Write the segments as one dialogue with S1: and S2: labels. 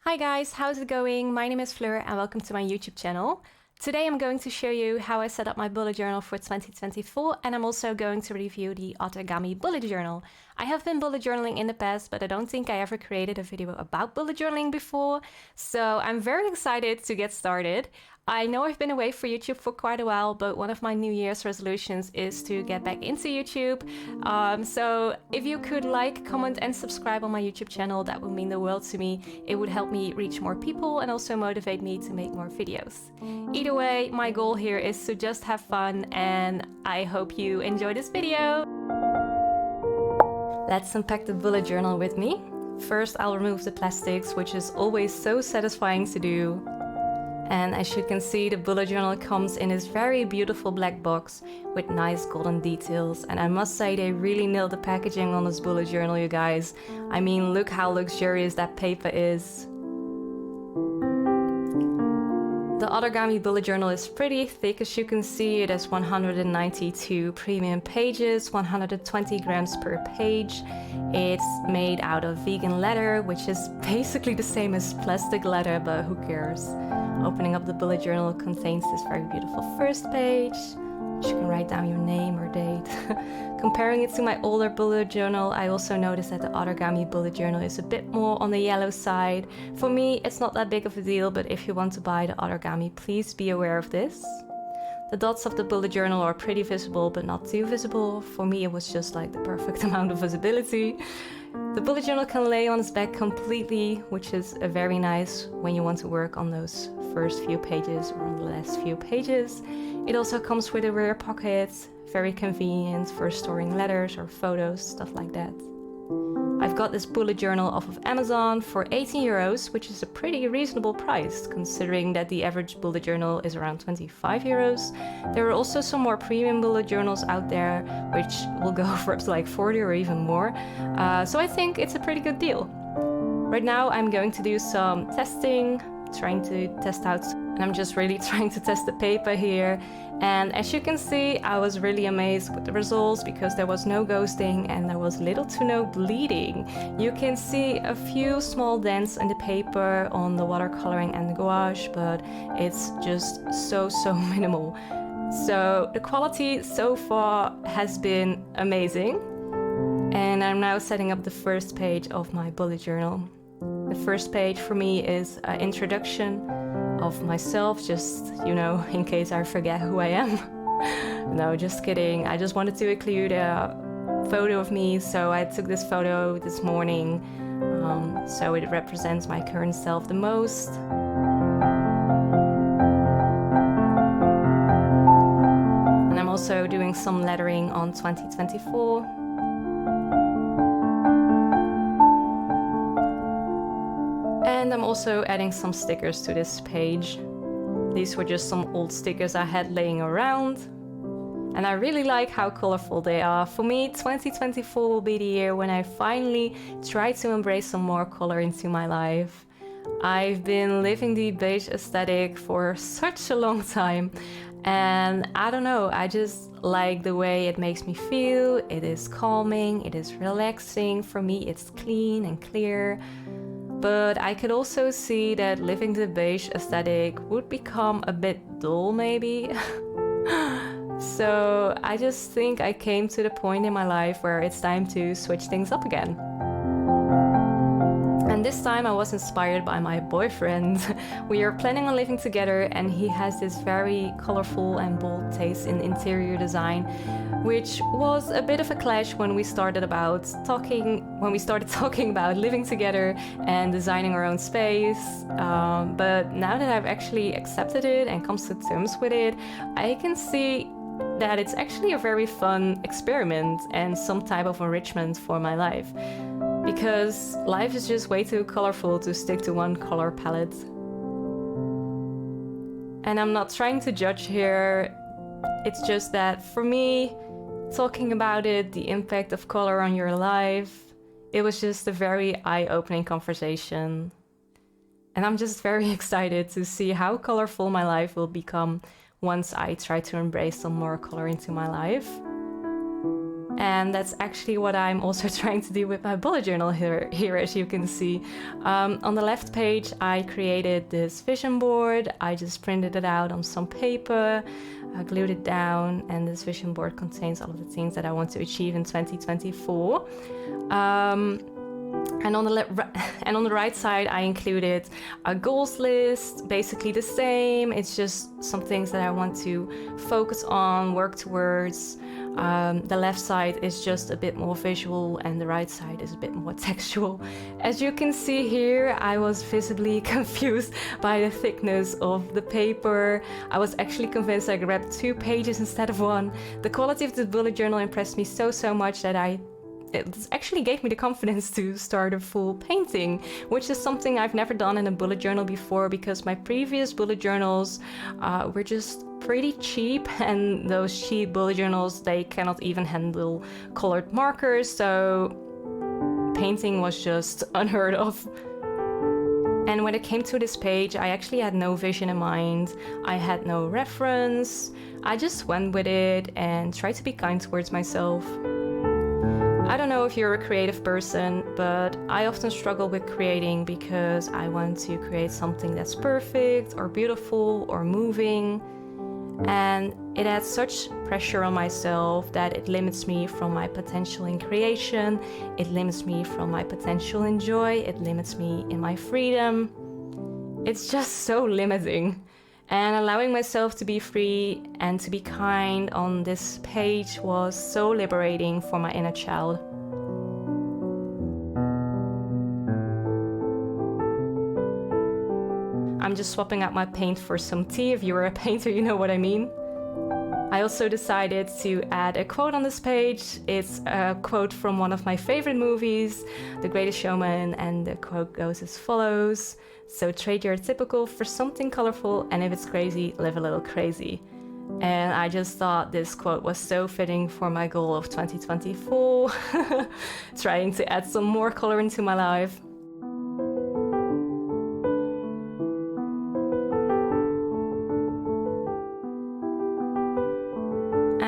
S1: Hi guys, how's it going? My name is Fleur and welcome to my YouTube channel. Today I'm going to show you how I set up my bullet journal for 2024 and I'm also going to review the Ottergami Bullet Journal. I have been bullet journaling in the past, but I don't think I ever created a video about bullet journaling before, so I'm very excited to get started. I know I've been away for YouTube for quite a while, but one of my New Year's resolutions is to get back into YouTube. So if you could like, comment and subscribe on my YouTube channel, that would mean the world to me. It would help me reach more people and also motivate me to make more videos. Either way, my goal here is to just have fun and I hope you enjoy this video. Let's unpack the bullet journal with me. First, I'll remove the plastics, which is always so satisfying to do. And as you can see, the bullet journal comes in this very beautiful black box with nice golden details. And I must say they really nailed the packaging on this bullet journal, you guys. I mean, look how luxurious that paper is. The Ottergami Bullet Journal is pretty thick, as you can see. It has 192 premium pages, 120 grams per page. It's made out of vegan leather, which is basically the same as plastic leather, but who cares? Opening up the bullet journal contains this very beautiful first page, which you can write down your name or date. Comparing it to my older bullet journal, I also noticed that the Ottergami Bullet Journal is a bit more on the yellow side. For me, it's not that big of a deal, but if you want to buy the Ottergami, please be aware of this. The dots of the bullet journal are pretty visible, but not too visible. For me, it was just like the perfect amount of visibility. The bullet journal can lay on its back completely, which is very nice when you want to work on those first few pages or on the last few pages. It also comes with a rear pocket, very convenient for storing letters or photos, stuff like that. I've got this bullet journal off of Amazon for 18 euros, which is a pretty reasonable price, considering that the average bullet journal is around 25 euros. There are also some more premium bullet journals out there, which will go for up to like 40 or even more. So I think it's a pretty good deal. Right now I'm going to do some testing, trying to test out, and I'm just really trying to test the paper here. And as you can see, I was really amazed with the results because there was no ghosting and there was little to no bleeding. You can see a few small dents in the paper on the watercoloring and the gouache, but it's just so minimal. So the quality so far has been amazing. And I'm now setting up the first page of my bullet journal. The first page for me is an introduction of myself, just, you know, in case I forget who I am. No, just kidding. I just wanted to include a photo of me, so I took this photo this morning, so it represents my current self the most. And I'm also doing some lettering on 2024. And I'm also adding some stickers to this page. These were just some old stickers I had laying around. And I really like how colorful they are. For me, 2024 will be the year when I finally try to embrace some more color into my life. I've been living the beige aesthetic for such a long time. And I don't know, I just like the way it makes me feel. It is calming, it is relaxing. For me, it's clean and clear. But I could also see that living the beige aesthetic would become a bit dull, maybe. So I just think I came to the point in my life where it's time to switch things up again. And this time I was inspired by my boyfriend. We are planning on living together and he has this very colorful and bold taste in interior design, which was a bit of a clash when we started talking about living together and designing our own space. But now that I've actually accepted it and come to terms with it, I can see that it's actually a very fun experiment and some type of enrichment for my life. Because life is just way too colorful to stick to one color palette. And I'm not trying to judge here, it's just that for me, talking about it, the impact of color on your life, it was just a very eye-opening conversation. And I'm just very excited to see how colorful my life will become once I try to embrace some more color into my life. And that's actually what I'm also trying to do with my bullet journal here as you can see. On the left page, I created this vision board. I just printed it out on some paper, glued it down, and this vision board contains all of the things that I want to achieve in 2024. And on the right side, I included a goals list, basically the same. It's just some things that I want to focus on, work towards. The left side is just a bit more visual and the right side is a bit more textual. As you can see here, I was visibly confused by the thickness of the paper. I was actually convinced I grabbed 2 pages instead of 1. The quality of the bullet journal impressed me so much that it actually gave me the confidence to start a full painting, which is something I've never done in a bullet journal before because my previous bullet journals were just pretty cheap, and those cheap bullet journals, they cannot even handle colored markers, so painting was just unheard of. And when it came to this page, I actually had no vision in mind. I had no reference. I just went with it and tried to be kind towards myself. I don't know if you're a creative person, but I often struggle with creating because I want to create something that's perfect or beautiful or moving. And it adds such pressure on myself that it limits me from my potential in creation. It limits me from my potential in joy. It limits me in my freedom. It's just so limiting. And allowing myself to be free and to be kind on this page was so liberating for my inner child. I'm just swapping out my paint for some tea. If you're a painter, you know what I mean. I also decided to add a quote on this page. It's a quote from one of my favorite movies, The Greatest Showman, and the quote goes as follows: "So trade your typical for something colorful, and if it's crazy, live a little crazy." And I just thought this quote was so fitting for my goal of 2024, trying to add some more color into my life.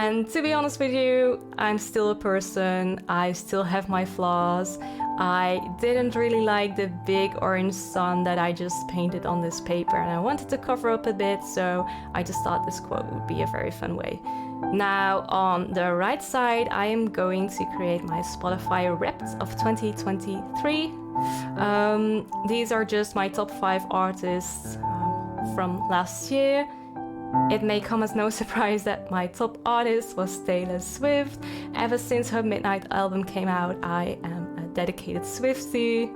S1: And to be honest with you, I'm still a person. I still have my flaws. I didn't really like the big orange sun that I just painted on this paper, and I wanted to cover up a bit, so I just thought this quote would be a very fun way. Now, on the right side, I am going to create my Spotify Wrapped of 2023. These are just my top 5 artists from last year. It may come as no surprise that my top artist was Taylor Swift. Ever since her Midnight album came out, I am a dedicated Swiftie.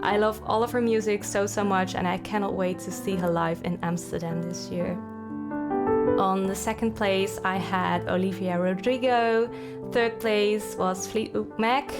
S1: I love all of her music so much, and I cannot wait to see her live in Amsterdam this year. On the second place, I had Olivia Rodrigo. Third place was Fleetwood Mac.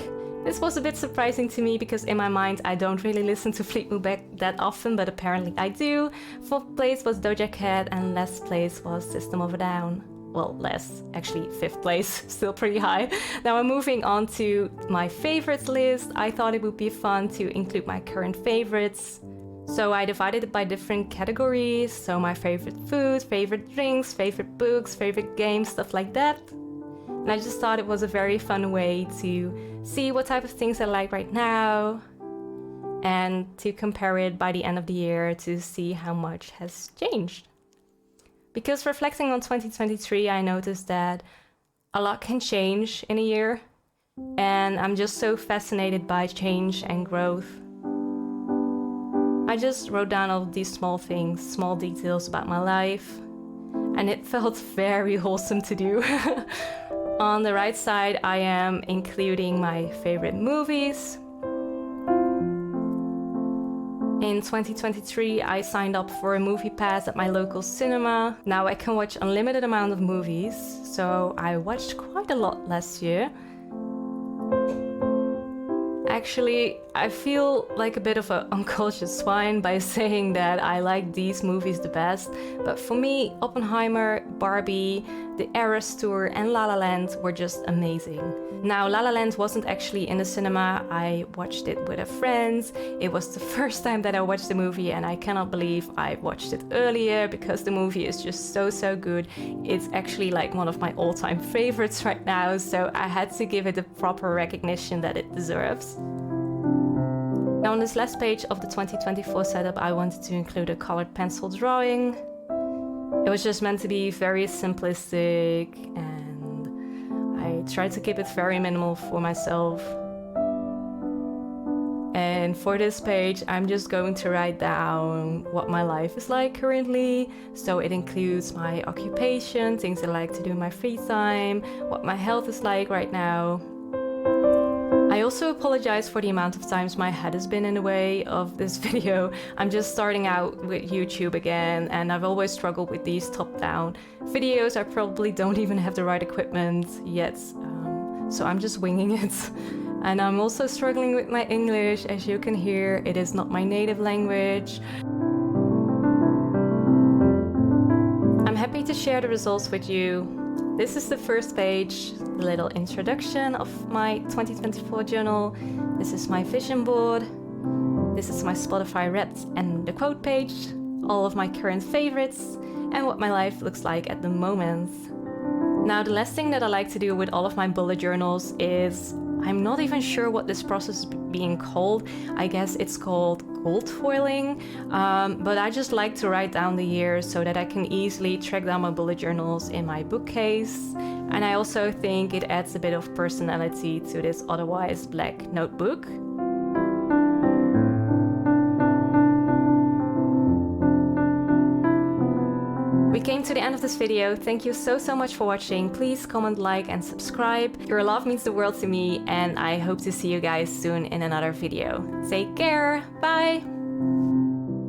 S1: This was a bit surprising to me because in my mind I don't really listen to Fleetwood Mac that often, but apparently I do. Fourth place was Doja Cat, and last place was System of a Down. Well, less, actually 5th place, still pretty high. Now I'm moving on to my favorites list. I thought it would be fun to include my current favorites. So I divided it by different categories. So my favorite food, favorite drinks, favorite books, favorite games, stuff like that. And I just thought it was a very fun way to see what type of things I like right now and to compare it by the end of the year to see how much has changed. Because reflecting on 2023, I noticed that a lot can change in a year, and I'm just so fascinated by change and growth. I just wrote down all these small things, small details about my life, and it felt very wholesome to do. On the right side, I am including my favorite movies. In 2023, I signed up for a movie pass at my local cinema. Now I can watch unlimited amount of movies, so I watched quite a lot last year. Actually, I feel like a bit of an unconscious swine by saying that I like these movies the best, but for me, Oppenheimer, Barbie, The Eras Tour and La La Land were just amazing. Now, La La Land wasn't actually in the cinema. I watched it with a friend. It was the first time that I watched the movie, and I cannot believe I watched it earlier because the movie is just so good. It's actually like one of my all-time favorites right now, so I had to give it the proper recognition that it deserves. Now, on this last page of the 2024 setup, I wanted to include a colored pencil drawing. It was just meant to be very simplistic, and I tried to keep it very minimal for myself. And for this page, I'm just going to write down what my life is like currently. So it includes my occupation, things I like to do in my free time, what my health is like right now. I also apologize for the amount of times my head has been in the way of this video. I'm just starting out with YouTube again, and I've always struggled with these top-down videos. I probably don't even have the right equipment yet, so I'm just winging it. And I'm also struggling with my English. As you can hear, it is not my native language. I'm happy to share the results with you. This is the first page, the little introduction of my 2024 journal. This is my vision board. This is my Spotify Wrapped and the quote page, all of my current favorites, and what my life looks like at the moment. Now, the last thing that I like to do with all of my bullet journals is, I'm not even sure what this process is being called. I guess it's called gold foiling, but I just like to write down the years so that I can easily track down my bullet journals in my bookcase. And I also think it adds a bit of personality to this otherwise black notebook. We came to the end of this video. Thank you so much for watching. Please comment, like and subscribe. Your love means the world to me, and I hope to see you guys soon in another video. Take care, bye!